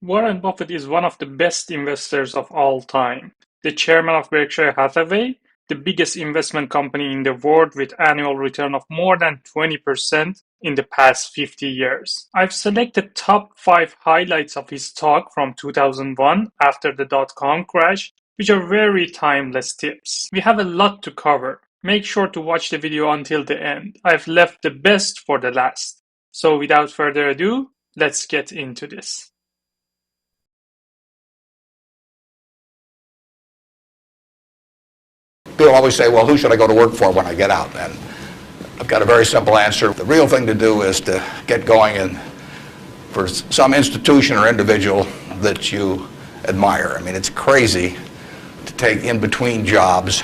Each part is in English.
Warren Buffett is one of the best investors of all time. The chairman of Berkshire Hathaway, the biggest investment company in the world with annual return of more than 20% in the past 50 years. I've selected top 5 highlights of his talk from 2001 after the dot-com crash, which are very timeless tips. We have a lot to cover. Make sure to watch the video until the end. I've left the best for the last. So without further ado, let's get into this. People always say, well, who should I go to work for when I get out? And I've got a very simple answer. The real thing to do is to get going in for some institution or individual that you admire. I mean, it's crazy to take in-between jobs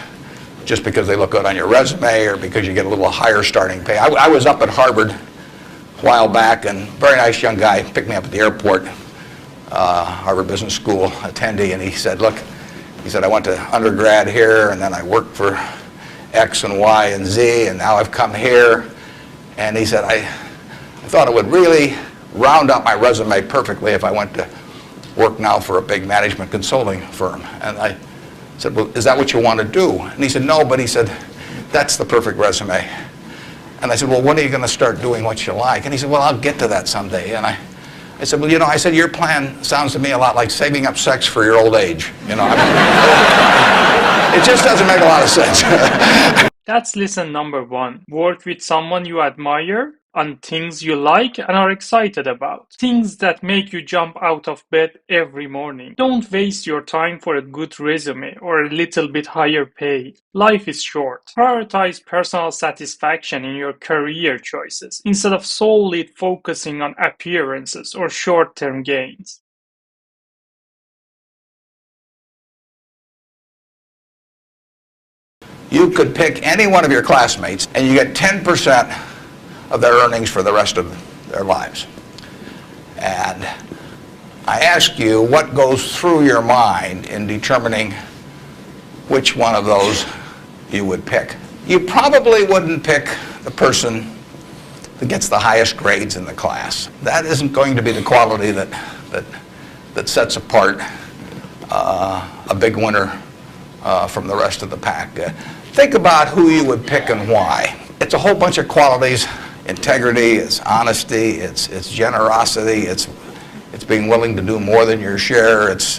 just because they look good on your resume or because you get a little higher starting pay. I was up at Harvard a while back, and a very nice young guy picked me up at the airport, Harvard Business School attendee, and he said, look, he said, I went to undergrad here, and then I worked for X and Y and Z, and now I've come here. And he said, I thought it would really round up my resume perfectly if I went to work now for a big management consulting firm. And I said, well, is that what you want to do? And he said, no, but he said, that's the perfect resume. And I said, well, when are you going to start doing what you like? And he said, well, I'll get to that someday. And I said, well, I said, your plan sounds to me a lot like saving up sex for your old age. It just doesn't make a lot of sense. That's lesson number 1. Work with someone you admire on things you like and are excited about. Things that make you jump out of bed every morning. Don't waste your time for a good resume or a little bit higher pay. Life is short. Prioritize personal satisfaction in your career choices instead of solely focusing on appearances or short-term gains. You could pick any one of your classmates and you get 10% of their earnings for the rest of their lives. And I ask you, what goes through your mind in determining which one of those you would pick? You probably wouldn't pick the person that gets the highest grades in the class. That isn't going to be the quality that sets apart a big winner from the rest of the pack. Think about who you would pick and why. It's a whole bunch of qualities. Integrity, it's honesty, it's generosity, it's being willing to do more than your share. It's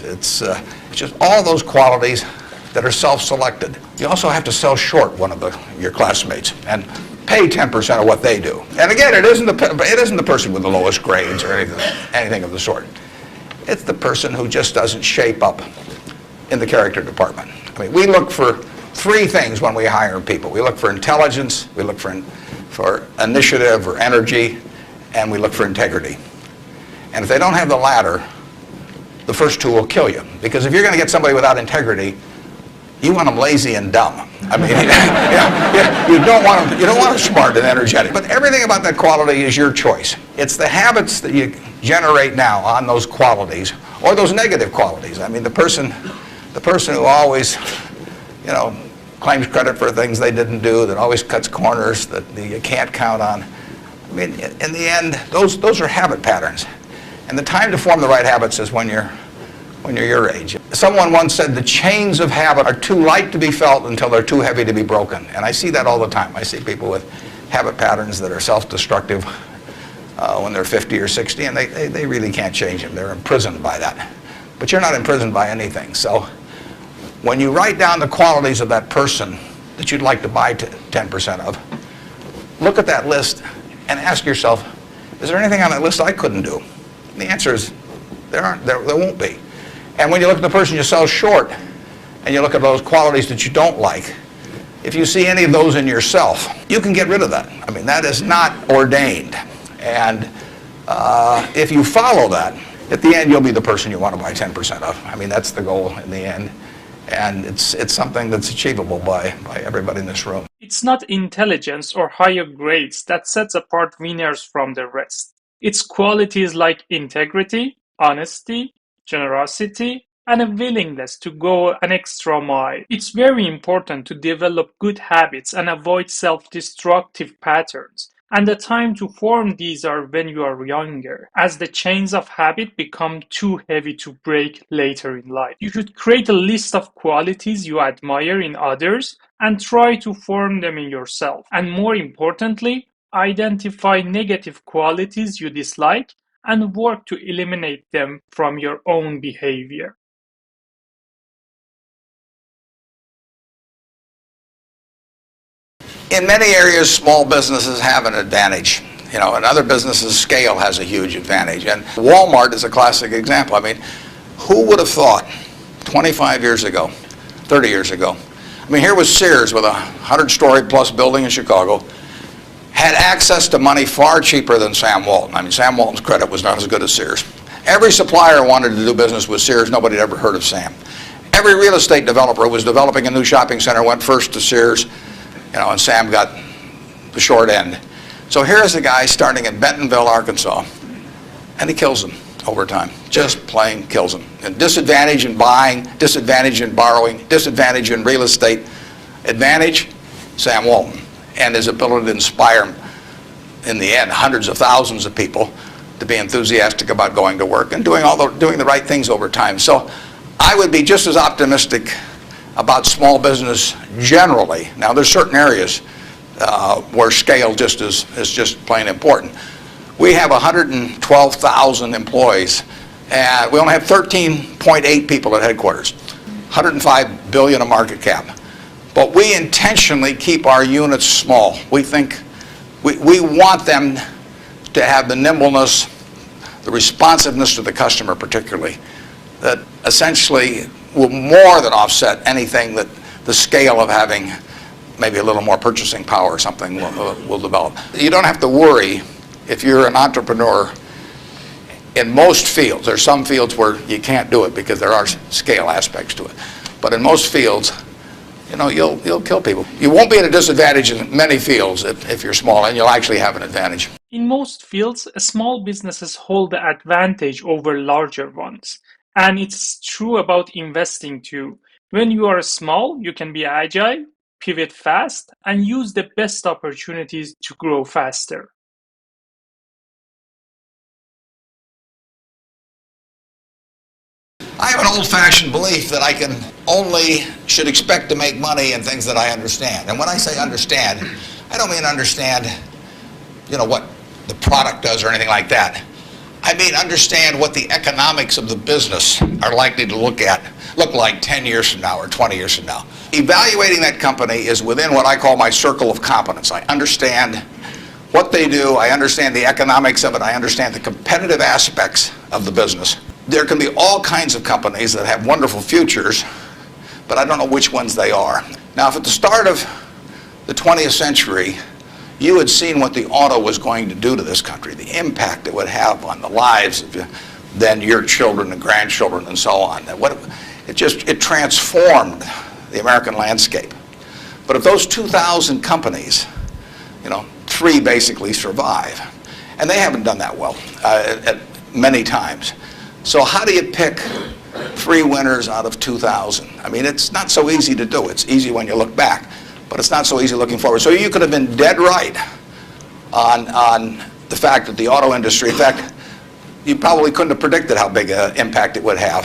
just all those qualities that are self-selected. You also have to sell short one of your classmates and pay 10% of what they do. And again, it isn't the person with the lowest grades or anything of the sort. It's the person who just doesn't shape up in the character department. I mean, we look for 3 things when we hire people. We look for intelligence, we look for initiative or energy, and we look for integrity. And if they don't have the latter, the first 2 will kill you. Because if you're going to get somebody without integrity, you want them lazy and dumb. I mean, you don't want them smart and energetic. But everything about that quality is your choice. It's the habits that you generate now on those qualities, or those negative qualities. I mean, the person who always, claims credit for things they didn't do, that always cuts corners, that you can't count on. I mean, in the end, those are habit patterns. And the time to form the right habits is when you're your age. Someone once said the chains of habit are too light to be felt until they're too heavy to be broken. And I see that all the time. I see people with habit patterns that are self-destructive when they're 50 or 60, and they really can't change them. They're imprisoned by that. But you're not imprisoned by anything. So when you write down the qualities of that person that you'd like to buy 10% of, look at that list and ask yourself, is there anything on that list I couldn't do? And the answer is there won't be. And when you look at the person you sell short and you look at those qualities that you don't like, if you see any of those in yourself, you can get rid of that. I mean, that is not ordained. And if you follow that, at the end you'll be the person you want to buy 10% of. I mean, that's the goal in the end. And it's something that's achievable by everybody in this room. It's not intelligence or higher grades that sets apart winners from the rest. It's qualities like integrity, honesty, generosity, and a willingness to go an extra mile. It's very important to develop good habits and avoid self-destructive patterns. And the time to form these are when you are younger, as the chains of habit become too heavy to break later in life. You should create a list of qualities you admire in others and try to form them in yourself. And more importantly, identify negative qualities you dislike and work to eliminate them from your own behavior. In many areas, small businesses have an advantage. In other businesses, scale has a huge advantage. And Walmart is a classic example. I mean, who would have thought 25 years ago, 30 years ago? I mean, here was Sears with a 100-story plus building in Chicago, had access to money far cheaper than Sam Walton. I mean, Sam Walton's credit was not as good as Sears. Every supplier wanted to do business with Sears. Nobody had ever heard of Sam. Every real estate developer who was developing a new shopping center went first to Sears, and Sam got the short end. So here's a guy starting in Bentonville, Arkansas, and he kills them over time. Just plain kills them. And disadvantage in buying, disadvantage in borrowing, disadvantage in real estate. Advantage, Sam Walton, and his ability to inspire, in the end, hundreds of thousands of people to be enthusiastic about going to work and doing the right things over time. So I would be just as optimistic about small business generally. Now, there's certain areas where scale is just plain important. We have 112,000 employees, and we only have 13.8 people at headquarters, 105 billion of market cap. But we intentionally keep our units small. We think we want them to have the nimbleness, the responsiveness to the customer particularly, that essentially will more than offset anything that the scale of having maybe a little more purchasing power or something will develop. You don't have to worry if you're an entrepreneur in most fields. There's some fields where you can't do it because there are scale aspects to it. But in most fields, you'll kill people. You won't be at a disadvantage in many fields if you're small, and you'll actually have an advantage. In most fields, small businesses hold the advantage over larger ones. And it's true about investing too. When you are small, you can be agile, pivot fast, and use the best opportunities to grow faster. I have an old-fashioned belief that I should expect to make money in things that I understand. And when I say understand, I don't mean understand, what the product does or anything like that. I mean understand what the economics of the business are likely to look like 10 years from now or 20 years from now. Evaluating that company is within what I call my circle of competence. I understand what they do, I understand the economics of it, I understand the competitive aspects of the business. There can be all kinds of companies that have wonderful futures, but I don't know which ones they are. Now, if at the start of the 20th century, you had seen what the auto was going to do to this country, the impact it would have on the lives of then your children and grandchildren and so on. It transformed the American landscape. But if those 2,000 companies, 3 basically survive, and they haven't done that well at many times. So how do you pick 3 winners out of 2,000? I mean, it's not so easy to do. It's easy when you look back, but it's not so easy looking forward. So you could have been dead right on the fact that the auto industry, in fact, you probably couldn't have predicted how big an impact it would have.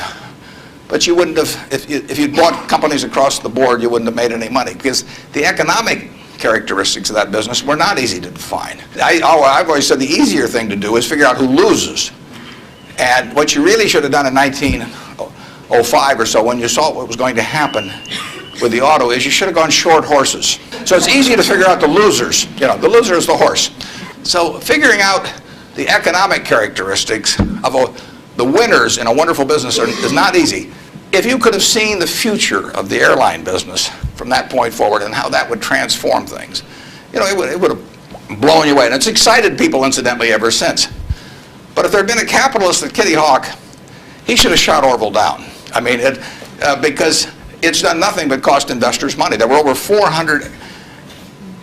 But you wouldn't have, if you'd bought companies across the board, you wouldn't have made any money because the economic characteristics of that business were not easy to define. I've always said the easier thing to do is figure out who loses. And what you really should have done in 1905 or so, when you saw what was going to happen with the auto, is you should have gone short horses. So it's easy to figure out the losers. The loser is the horse. So figuring out the economic characteristics of the winners in a wonderful business is not easy. If you could have seen the future of the airline business from that point forward and how that would transform things, it would have blown you away. And it's excited people, incidentally, ever since. But if there had been a capitalist at Kitty Hawk, he should have shot Orville down. I mean, because it's done nothing but cost investors money. There were over 400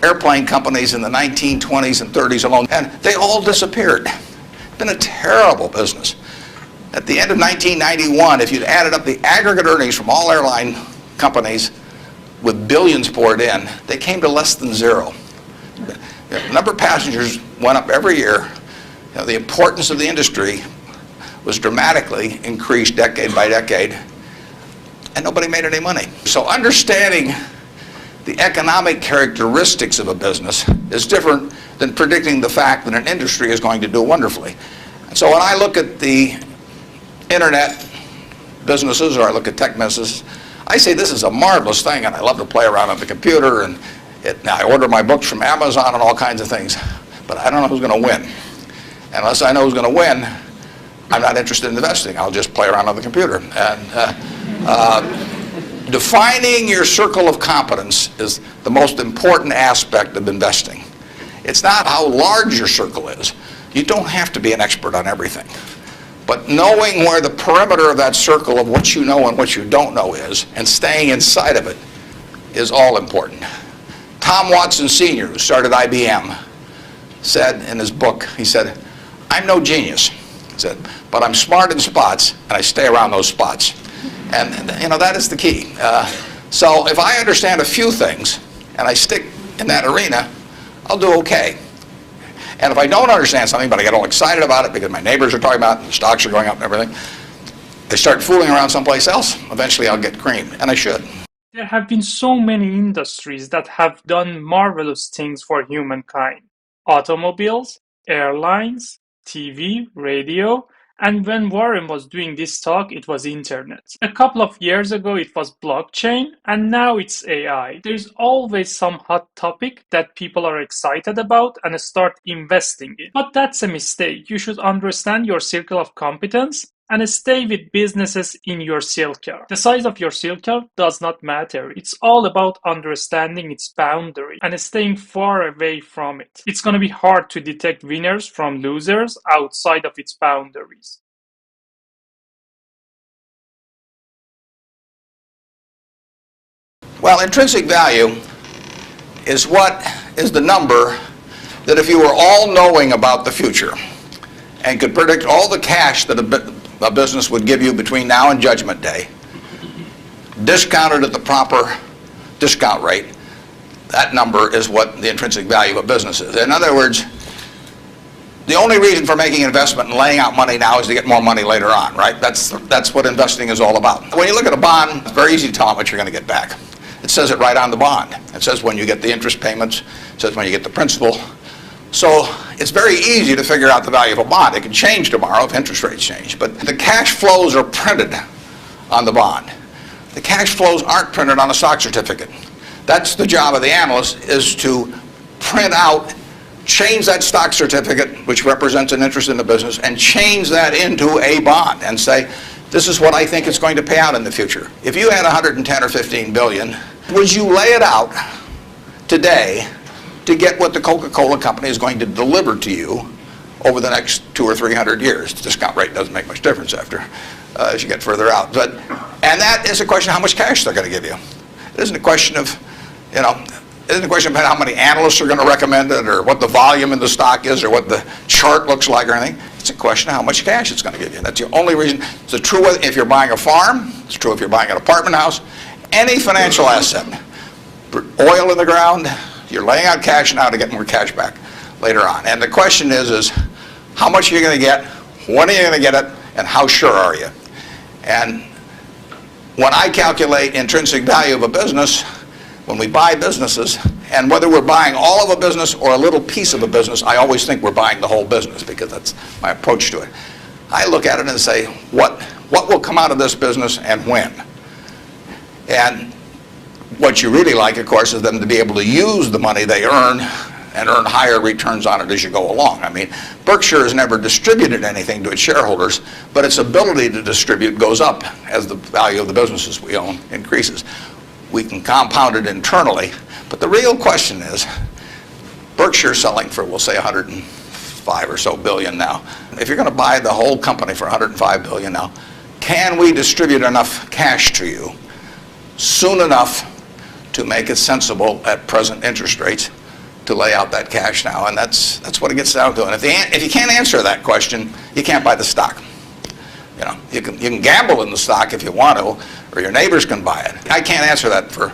airplane companies in the 1920s and 30s alone, and they all disappeared. It's been a terrible business. At the end of 1991, if you'd added up the aggregate earnings from all airline companies with billions poured in, they came to less than zero. The number of passengers went up every year. The importance of the industry was dramatically increased decade by decade, and nobody made any money. So understanding the economic characteristics of a business is different than predicting the fact that an industry is going to do wonderfully. And so when I look at the internet businesses, or I look at tech businesses, I say this is a marvelous thing, and I love to play around on the computer, and I order my books from Amazon and all kinds of things, but I don't know who's going to win. Unless I know who's going to win, I'm not interested in investing. I'll just play around on the computer. And defining your circle of competence is the most important aspect of investing. It's not how large your circle is. You don't have to be an expert on everything. But knowing where the perimeter of that circle of what you know and what you don't know is, and staying inside of it, is all important. Tom Watson Sr., who started IBM, said in his book, he said, "I'm no genius," he said, "but I'm smart in spots, and I stay around those spots." And that is the key. So if I understand a few things, and I stick in that arena, I'll do okay. And if I don't understand something, but I get all excited about it because my neighbors are talking about it, the stocks are going up and everything, I start fooling around someplace else, eventually I'll get creamed, and I should. There have been so many industries that have done marvelous things for humankind. Automobiles, airlines, TV, radio, and when Warren was doing this talk, it was internet. A couple of years ago, it was blockchain, and now it's AI. There's always some hot topic that people are excited about and start investing in. But that's a mistake. You should understand your circle of competence and stay with businesses in your circle. The size of your circle does not matter. It's all about understanding its boundary and staying far away from it. It's going to be hard to detect winners from losers outside of its boundaries. Well, intrinsic value is the number that if you were all-knowing about the future and could predict all the cash that a business would give you between now and Judgment Day, discounted at the proper discount rate, that number is what the intrinsic value of a business is. In other words, the only reason for making an investment and laying out money now is to get more money later on, right? That's what investing is all about. When you look at a bond, it's very easy to tell how much you're going to get back. It says it right on the bond. It says when you get the interest payments, it says when you get the principal. So it's very easy to figure out the value of a bond. It can change tomorrow if interest rates change, but the cash flows are printed on the bond. The cash flows aren't printed on a stock certificate. That's the job of the analyst, is to print out, change that stock certificate, which represents an interest in the business, and change that into a bond and say, this is what I think it's going to pay out in the future. If you had 110 or 15 billion, would you lay it out today to get what the Coca-Cola company is going to deliver to you over the next 200 or 300 years? The discount rate doesn't make much difference after as you get further out. And that is a question of how much cash they're going to give you. It isn't a question of, it isn't a question of how many analysts are going to recommend it or what the volume in the stock is or what the chart looks like or anything. It's a question of how much cash it's going to give you. That's the only reason. It's true if you're buying a farm. It's true if you're buying an apartment house. Any financial asset, oil in the ground, you're laying out cash now to get more cash back later on. And the question is how much are you going to get, when are you going to get it, and how sure are you? And when I calculate intrinsic value of a business, when we buy businesses, and whether we're buying all of a business or a little piece of a business, I always think we're buying the whole business because that's my approach to it. I look at it and say, what will come out of this business and when? And what you really like, of course, is them to be able to use the money they earn and earn higher returns on it as you go along. I mean, Berkshire has never distributed anything to its shareholders, but its ability to distribute goes up as the value of the businesses we own increases. We can compound it internally, but the real question is, Berkshire selling for, we'll say, 105 or so billion now. If you're going to buy the whole company for 105 billion now, can we distribute enough cash to you soon enough to make it sensible at present interest rates to lay out that cash now? And that's what it gets down to. And if you can't answer that question, you can't buy the stock. You can gamble in the stock if you want to, or your neighbors can buy it. I can't answer that for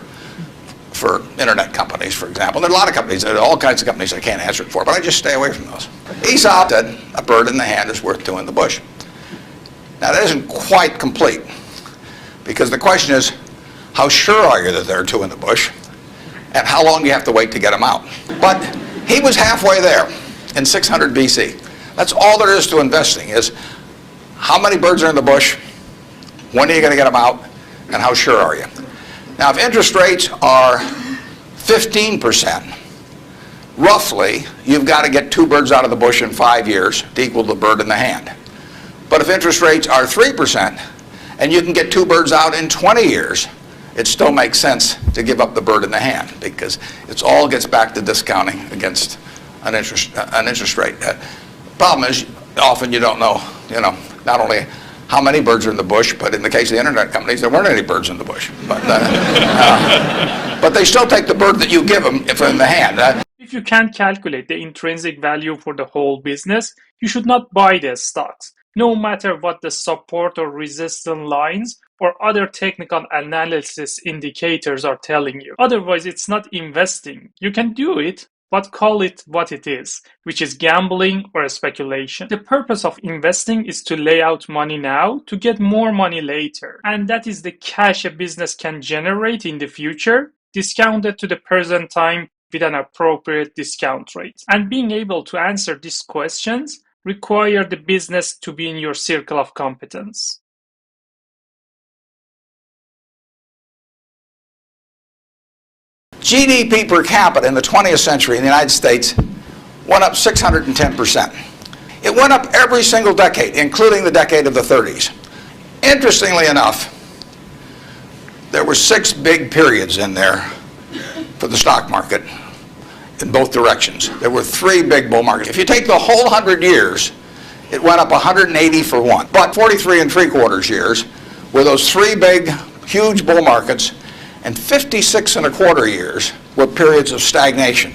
for internet companies, for example. There are a lot of companies, there are all kinds of companies I can't answer it for, but I just stay away from those. Aesop said, a bird in the hand is worth two in the bush. Now that isn't quite complete, because the question is, how sure are you that there are two in the bush, and how long do you have to wait to get them out? But he was halfway there in 600 BC. That's all there is to investing, is how many birds are in the bush, when are you going to get them out, and how sure are you? Now, if interest rates are 15%, roughly, you've got to get two birds out of the bush in 5 years to equal the bird in the hand. But if interest rates are 3%, and you can get two birds out in 20 years, it still makes sense to give up the bird in the hand, because it all gets back to discounting against an interest rate. Problem is, often you don't know, not only how many birds are in the bush, but in the case of the internet companies, there weren't any birds in the bush. But they still take the bird that you give them if in the hand. If you can't calculate the intrinsic value for the whole business, you should not buy their stocks, no matter what the support or resistance lines or other technical analysis indicators are telling you. Otherwise, it's not investing. You can do it, but call it what it is, which is gambling or a speculation. The purpose of investing is to lay out money now to get more money later. And that is the cash a business can generate in the future, discounted to the present time with an appropriate discount rate. And being able to answer these questions require the business to be in your circle of competence. GDP per capita in the 20th century in the United States went up 610%. It went up every single decade, including the decade of the 30s. Interestingly enough, there were 6 big periods in there for the stock market in both directions. There were 3 big bull markets. If you take the whole 100 years, it went up 180 for one. But 43 3/4 years were those 3 big, huge bull markets, and 56 1/4 years were periods of stagnation,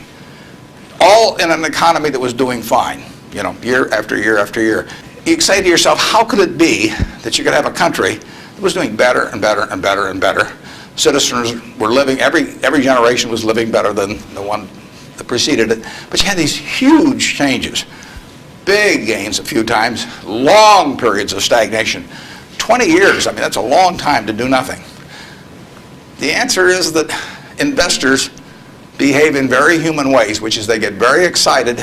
all in an economy that was doing fine, year after year after year. You say to yourself, how could it be that you could have a country that was doing better and better and better and better? Citizens were living, every generation was living better than the one that preceded it, but you had these huge changes, big gains a few times, long periods of stagnation. 20 years, that's a long time to do nothing. The answer is that investors behave in very human ways, which is they get very excited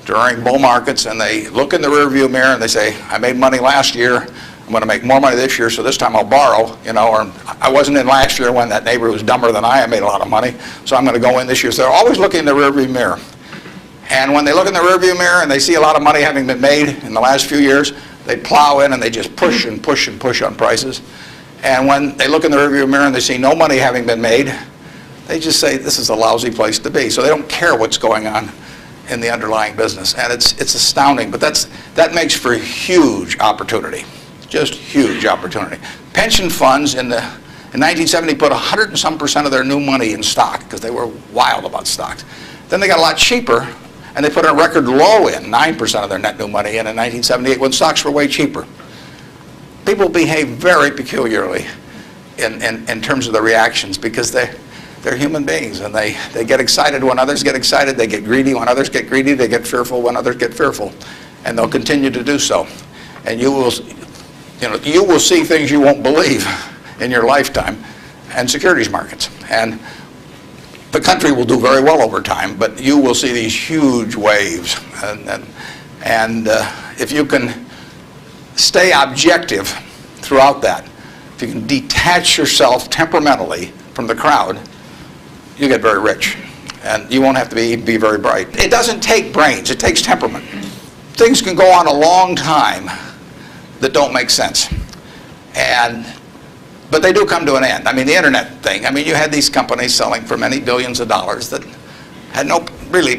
during bull markets and they look in the rearview mirror and they say, I made money last year, I'm going to make more money this year, so this time I'll borrow, or I wasn't in last year when that neighbor who was dumber than I made a lot of money, so I'm going to go in this year. So they're always looking in the rearview mirror. And when they look in the rearview mirror and they see a lot of money having been made in the last few years, they plow in and they just push and push and push on prices. And when they look in the rearview mirror and they see no money having been made, they just say, this is a lousy place to be. So they don't care what's going on in the underlying business. And it's astounding, but that makes for huge opportunity, just huge opportunity. Pension funds in 1970 put 100 and some % of their new money in stock because they were wild about stocks. Then they got a lot cheaper and they put a record low in, 9% of their net new money in 1978 when stocks were way cheaper. People behave very peculiarly in terms of the reactions because they're human beings and they get excited when others get excited, they get greedy when others get greedy, they get fearful when others get fearful, and they'll continue to do so. And you will see things you won't believe in your lifetime and securities markets. And the country will do very well over time, but you will see these huge waves. And if you can stay objective throughout that, if you can detach yourself temperamentally from the crowd, you get very rich. And you won't have to be very bright. It doesn't take brains, it takes temperament. Things can go on a long time that don't make sense. But they do come to an end. The internet thing. You had these companies selling for many billions of dollars that had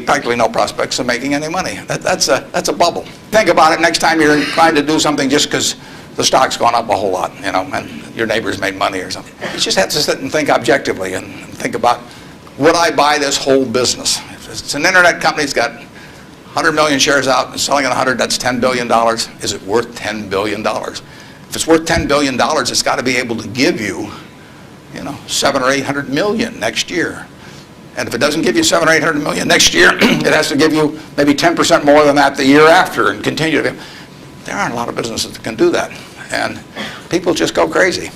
practically no prospects of making any money. That's a bubble. Think about it next time you're trying to do something just because the stock's gone up a whole lot, and your neighbor's made money or something. You just have to sit and think objectively and think about, would I buy this whole business? If it's an internet company that's got 100 million shares out and selling at 100, that's $10 billion. Is it worth $10 billion? If it's worth $10 billion, it's got to be able to give you, 7 or 800 million next year. And if it doesn't give you 7 or 800 million next year, it has to give you maybe 10% more than that the year after and continue to. There aren't a lot of businesses that can do that. And people just go crazy.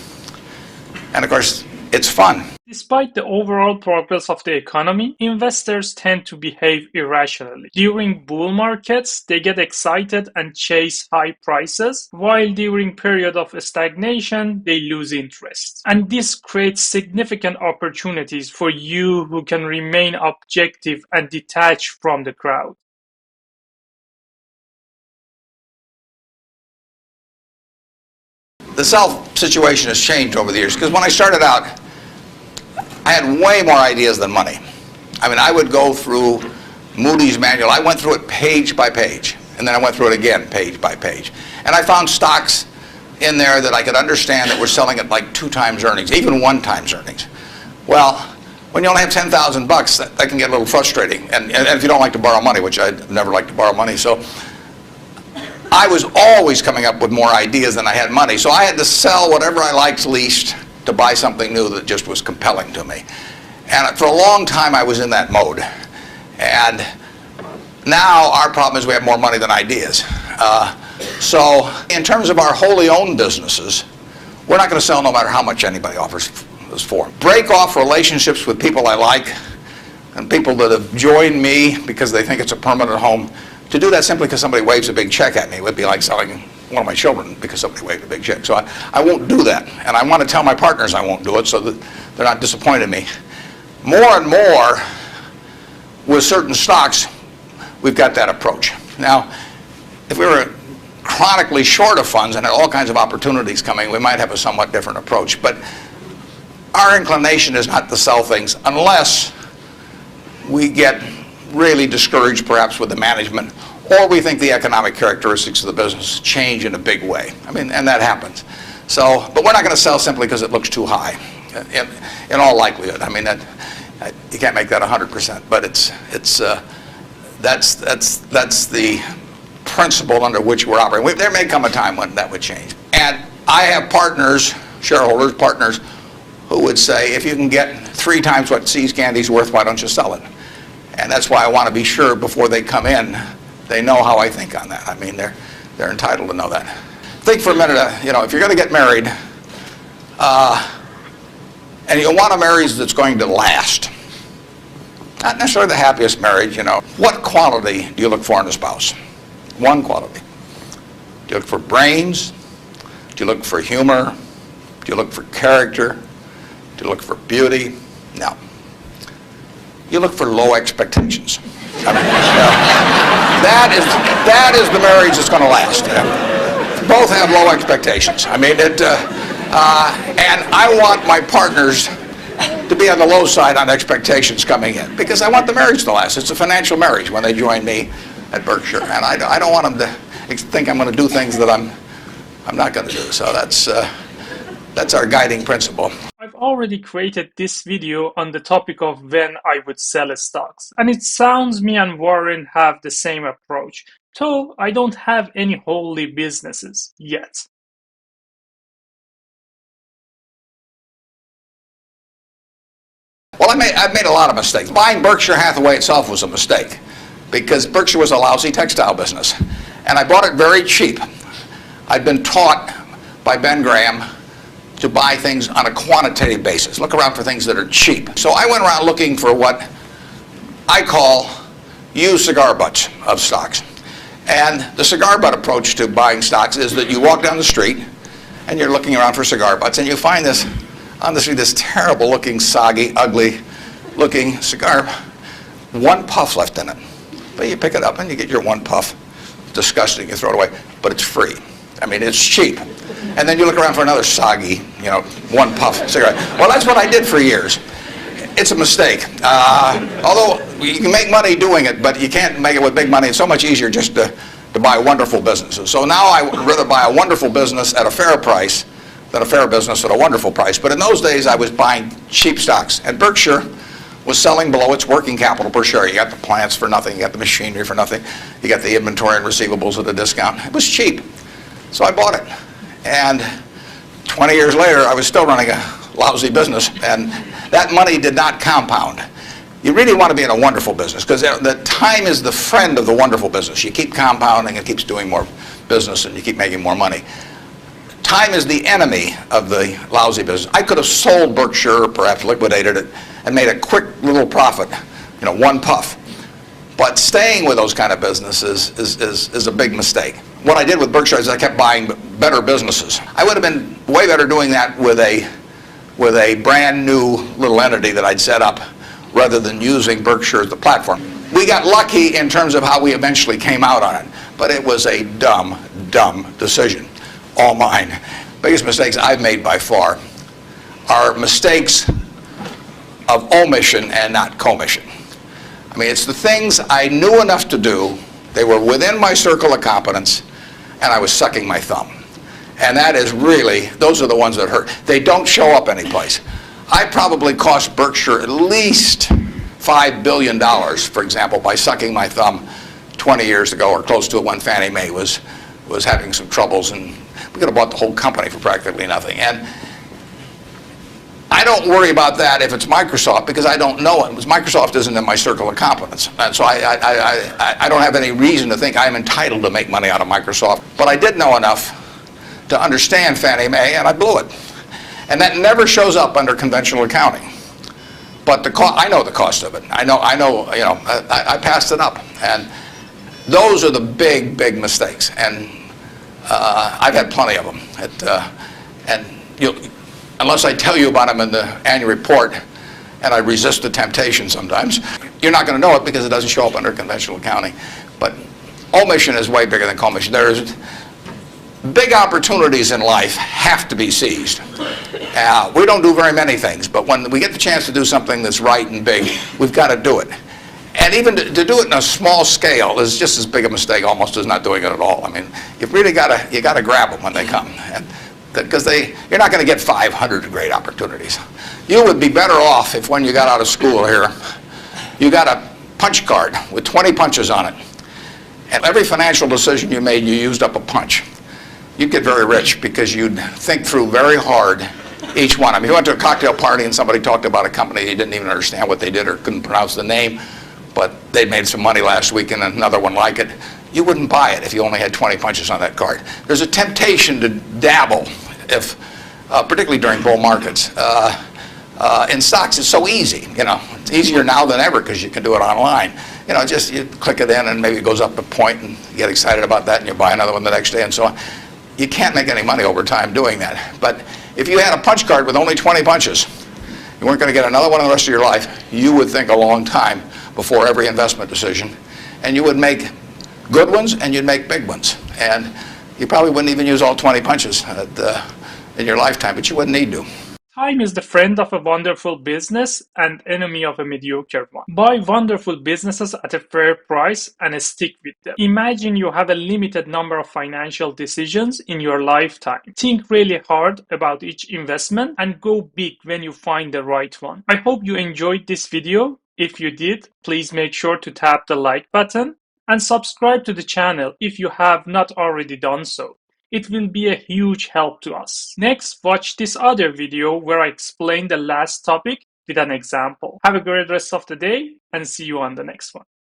And of course, it's fun. Despite the overall progress of the economy, investors tend to behave irrationally. During bull markets, they get excited and chase high prices, while during period of stagnation, they lose interest. And this creates significant opportunities for you who can remain objective and detached from the crowd. The self situation has changed over the years, because when I started out, I had way more ideas than money. I mean, I would go through Moody's manual. I went through it page by page, and then I went through it again page by page. And I found stocks in there that I could understand that were selling at like 2 times earnings, even 1 times earnings. Well, when you only have $10,000, that can get a little frustrating. And if you don't like to borrow money, which I never like to borrow money, so I was always coming up with more ideas than I had money. So I had to sell whatever I liked least to buy something new that just was compelling to me. And for a long time I was in that mode. And now our problem is we have more money than ideas. So in terms of our wholly owned businesses, we're not going to sell no matter how much anybody offers us for. Break off relationships with people I like and people that have joined me because they think it's a permanent home. To do that simply because somebody waves a big check at me would be like selling one of my children because somebody waved a big check. So I won't do that. And I want to tell my partners I won't do it so that they're not disappointed in me. More and more, with certain stocks, we've got that approach. Now, if we were chronically short of funds and had all kinds of opportunities coming, we might have a somewhat different approach. But our inclination is not to sell things unless we get really discouraged perhaps with the management, or we think the economic characteristics of the business change in a big way. I mean, and that happens. So, but we're not going to sell simply because it looks too high, in all likelihood. I mean, you can't make that 100%, but that's the principle under which we're operating. There may come a time when that would change. And I have partners, shareholders, partners, who would say, if you can get 3 times what See's Candy's worth, why don't you sell it? And that's why I want to be sure before they come in, they know how I think on that. I mean, they're entitled to know that. Think for a minute, if you're going to get married, and you want a marriage that's going to last, not necessarily the happiest marriage, what quality do you look for in a spouse? One quality. Do you look for brains? Do you look for humor? Do you look for character? Do you look for beauty? No. You look for low expectations. I mean, that is the marriage that's going to last. Both have low expectations. I mean, and I want my partners to be on the low side on expectations coming in, because I want the marriage to last. It's a financial marriage when they join me at Berkshire, and I don't want them to think I'm going to do things that I'm not going to do. So that's our guiding principle. I've already created this video on the topic of when I would sell stocks, and it sounds me and Warren have the same approach, though I don't have any wholly businesses yet. Well, I've made a lot of mistakes. Buying Berkshire Hathaway itself was a mistake, because Berkshire was a lousy textile business, and I bought it very cheap. I'd been taught by Ben Graham to buy things on a quantitative basis. Look around for things that are cheap. So I went around looking for what I call used cigar butts of stocks. And the cigar butt approach to buying stocks is that you walk down the street and you're looking around for cigar butts, and you find this on the street, this terrible looking, soggy, ugly looking cigar, 1 puff left in it. But you pick it up and you get your 1 puff. Disgusting, you throw it away, but it's free. I mean, it's cheap. And then you look around for another soggy, 1 puff cigarette. Well, that's what I did for years. It's a mistake. Although you can make money doing it, but you can't make it with big money. It's so much easier just to buy wonderful businesses. So now I would rather buy a wonderful business at a fair price than a fair business at a wonderful price. But in those days, I was buying cheap stocks. And Berkshire was selling below its working capital per share. You got the plants for nothing. You got the machinery for nothing. You got the inventory and receivables at a discount. It was cheap. So I bought it. And 20 years later, I was still running a lousy business, and that money did not compound. You really want to be in a wonderful business because the time is the friend of the wonderful business. You keep compounding, it keeps doing more business, and you keep making more money. Time is the enemy of the lousy business. I could have sold Berkshire, perhaps liquidated it, and made a quick little profit, one puff. But staying with those kind of businesses is a big mistake. What I did with Berkshire is I kept buying better businesses. I would have been way better doing that with a brand new little entity that I'd set up rather than using Berkshire as the platform. We got lucky in terms of how we eventually came out on it, but it was a dumb decision. All mine. Biggest mistakes I've made by far are mistakes of omission and not commission. I mean, it's the things I knew enough to do, they were within my circle of competence, and I was sucking my thumb. And that is really, those are the ones that hurt. They don't show up anyplace. I probably cost Berkshire at least $5 billion, for example, by sucking my thumb 20 years ago or close to it when Fannie Mae was having some troubles, and we could have bought the whole company for practically nothing. And I don't worry about that if it's Microsoft because I don't know it. Microsoft isn't in my circle of competence. And so I don't have any reason to think I'm entitled to make money out of Microsoft. But I did know enough to understand Fannie Mae, and I blew it. And that never shows up under conventional accounting. But I know the cost of it. I passed it up. And those are the big mistakes. And I've had plenty of them. Unless I tell you about them in the annual report, and I resist the temptation sometimes, you're not going to know it because it doesn't show up under conventional accounting. But omission is way bigger than commission. There's big opportunities in life have to be seized. We don't do very many things, but when we get the chance to do something that's right and big, we've got to do it. And even to do it in a small scale is just as big a mistake almost as not doing it at all. I mean, you've really got to grab them when they come. Because you're not going to get 500 great opportunities. You would be better off if when you got out of school here, you got a punch card with 20 punches on it. And every financial decision you made, you used up a punch. You'd get very rich because you'd think through very hard each one. I mean, you went to a cocktail party and somebody talked about a company, you didn't even understand what they did or couldn't pronounce the name, but they made some money last week and another one like it. You wouldn't buy it if you only had 20 punches on that card. There's a temptation to dabble, particularly during bull markets. In stocks, it's so easy. It's easier now than ever because you can do it online. Just you click it in and maybe it goes up a point and you get excited about that and you buy another one the next day and so on. You can't make any money over time doing that. But if you had a punch card with only 20 punches, you weren't going to get another one in the rest of your life. You would think a long time before every investment decision, and you would make good ones and you'd make big ones. And you probably wouldn't even use all 20 punches in your lifetime, but you wouldn't need to. Time is the friend of a wonderful business and enemy of a mediocre one. Buy wonderful businesses at a fair price and stick with them. Imagine you have a limited number of financial decisions in your lifetime. Think really hard about each investment and go big when you find the right one. I hope you enjoyed this video. If you did, please make sure to tap the like button and subscribe to the channel if you have not already done so. It will be a huge help to us. Next, watch this other video where I explain the last topic with an example. Have a great rest of the day and see you on the next one.